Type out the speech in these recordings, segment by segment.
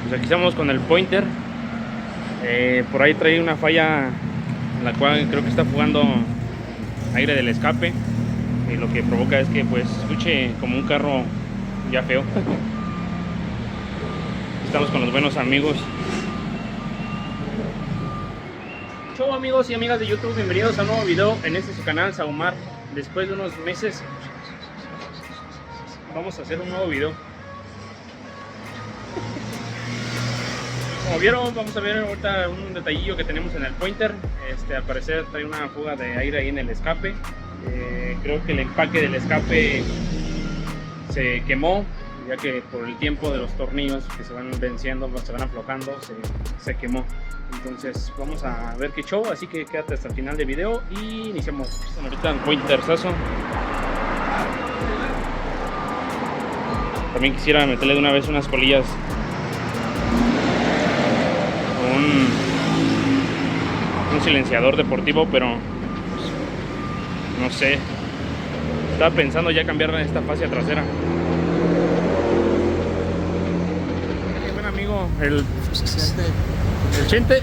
Pues aquí estamos con el Pointer. Por ahí trae una falla en la cual creo que está fugando aire del escape, y lo que provoca es que pues escuche como un carro ya feo. Estamos con los buenos amigos. Chau amigos y amigas de YouTube, bienvenidos a un nuevo video en este su canal Saumar. Después de unos meses vamos a hacer un nuevo video. Como vieron, vamos a ver ahorita un detallillo que tenemos en el Pointer. Al parecer trae una fuga de aire ahí en el escape. Creo que el empaque del escape se quemó, ya que por el tiempo de los tornillos que se van venciendo, se van aflojando, se quemó. Entonces vamos a ver qué show, así que quédate hasta el final del video y iniciamos. Ahorita el Pointersazo. También quisiera meterle de una vez unas colillas, un silenciador deportivo, pero pues, no sé, estaba pensando ya cambiar esta fascia trasera. Mi buen amigo el Chente.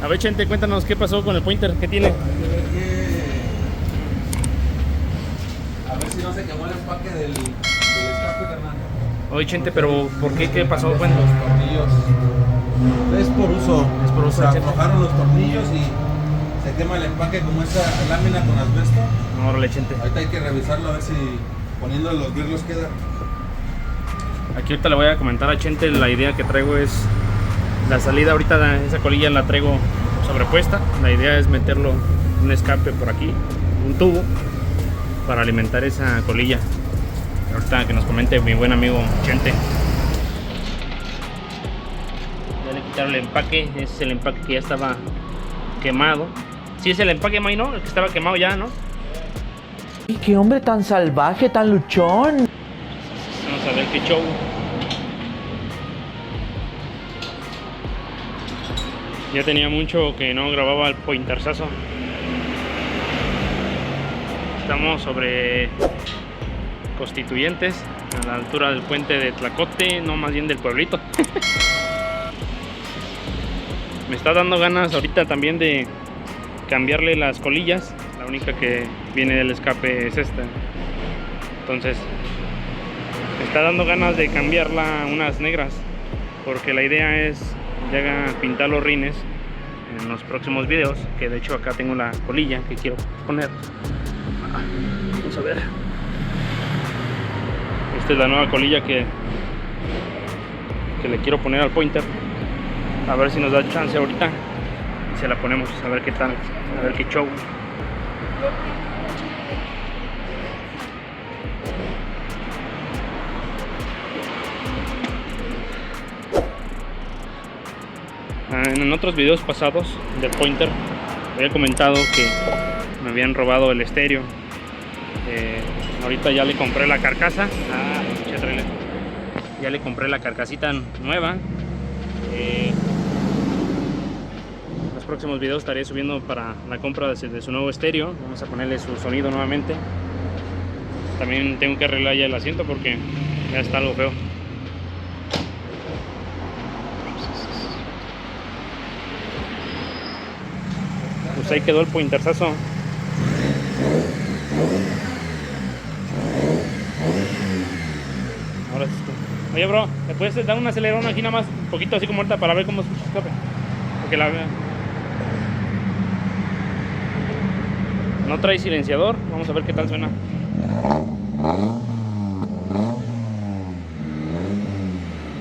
A ver, Chente, cuéntanos qué pasó con el Pointer, qué tiene. A ver si no se quemó el empaque del escape, carnal. Oye, Chente, pero ¿por qué? ¿Qué pasó? Bueno, Los tornillos. Es por uso. Es por uso, Se Chente. aflojaron los tornillos y se quema el empaque como esa lámina con asbesto. no, órale, Chente. Ahorita hay que revisarlo a ver si poniendo los birlos queda. Aquí ahorita le voy a comentar a Chente. La idea que traigo es la salida. Ahorita esa colilla la traigo sobrepuesta. La idea es meterlo un escape por aquí, un tubo, para alimentar esa colilla. Ahorita que nos comente mi buen amigo Chente. Ya le quitaron el empaque. Ese es el empaque que ya estaba quemado. Sí, es el empaque, May, ¿no? El que estaba quemado ya, ¿no? ¡Qué hombre tan salvaje, tan luchón! Vamos a ver qué show. Ya tenía mucho que no grababa el Pointersazo. Estamos sobre Constituyentes, a la altura del puente de Tlacote, no, más bien del pueblito. Me está dando ganas ahorita también de cambiarle las colillas. La única que viene del escape es esta. Entonces me está dando ganas de cambiarla a unas negras, porque la idea es ya pintar los rines en los próximos videos, que de hecho acá tengo la colilla que quiero poner. Vamos a ver. Esta es la nueva colilla que le quiero poner al Pointer. A ver si nos da chance ahorita y se la ponemos, a ver qué tal, a ver qué show. En otros videos pasados del Pointer había comentado que me habían robado el estéreo. Ahorita ya le compré la carcasa. Ya le compré la carcasita nueva. Los próximos videos estaré subiendo para la compra de su nuevo estéreo. Vamos a ponerle su sonido nuevamente. También tengo que arreglar ya el asiento porque ya está algo feo. Pues ahí quedó el Pointersazo. Ahora sí. Oye, bro, ¿le puedes dar un acelerón aquí nada más? Un poquito así como ahorita para ver cómo escucha el escape. Porque no trae silenciador. Vamos a ver qué tal suena.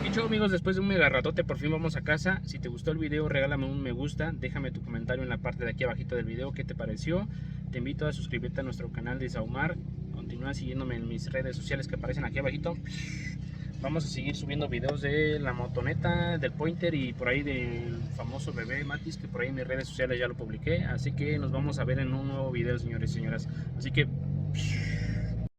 Dicho amigos, después de un mega ratote por fin vamos a casa. Si te gustó el video, regálame un me gusta, déjame tu comentario en la parte de aquí abajito del video qué te pareció. Te invito a suscribirte a nuestro canal de Saumar. Continúa siguiéndome en mis redes sociales que aparecen aquí abajito. Vamos a seguir subiendo videos de la motoneta, del Pointer y por ahí del famoso bebé Matis, que por ahí en mis redes sociales ya lo publiqué. Así que nos vamos a ver en un nuevo video, señores y señoras. Así que